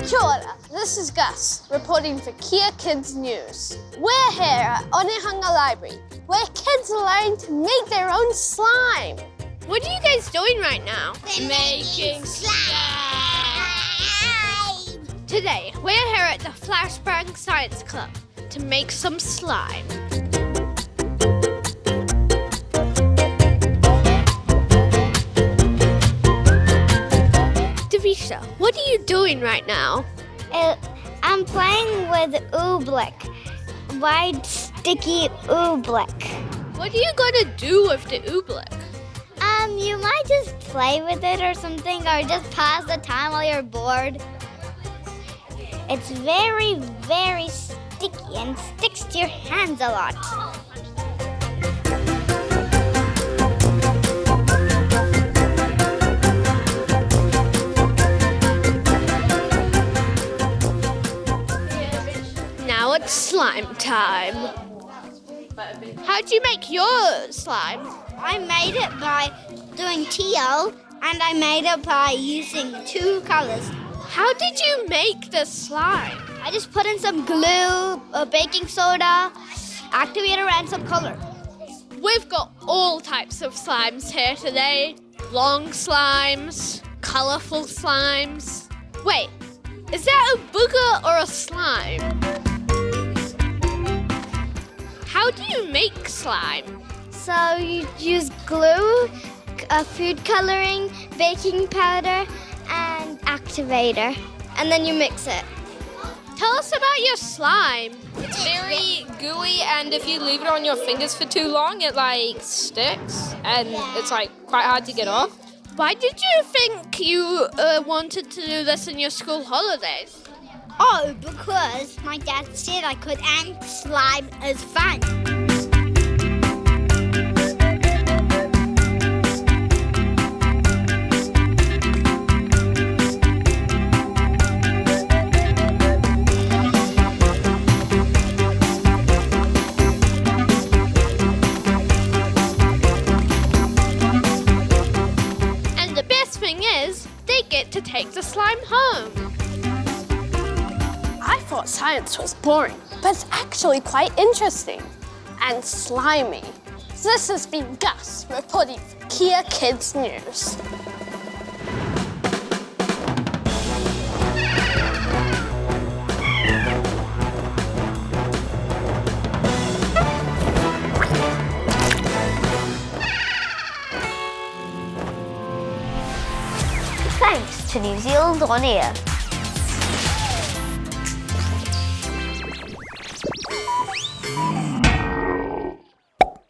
Kia ora, this is Gus, reporting for Kia Kids News. We're here at Onehunga Library, where kids learn to make their own slime. What are you guys doing right now? Making slime! Today, we're here at the Flashbang Science Club to make some slime. Davisha, what are you doing right now? I'm playing with oobleck, wide sticky oobleck. What are you gonna do with the oobleck? You might just play with it or something, or just pass the time while you're bored. It's very, very sticky and sticks to your hands a lot. Now it's slime time. How'd you make your slime? I made it by doing teal, and I made it by using 2 colors. How did you make the slime? I just put in some glue, baking soda, activator, and some color. We've got all types of slimes here today. Long slimes, colorful slimes. Wait, is that a booger or a slime? How do you make slime? So you use glue, food coloring, baking powder, and activator, and then you mix it. Tell us about your slime. It's very gooey, and if you leave it on your fingers for too long, it sticks, and it's quite hard to get off. Why did you think you wanted to do this in your school holidays? Oh, because my dad said I could, and slime is fun. And the best thing is, they get to take the slime home. I thought science was boring, but it's actually quite interesting and slimy. This has been Gus reporting for Kia Kids News. Thanks to New Zealand On Air.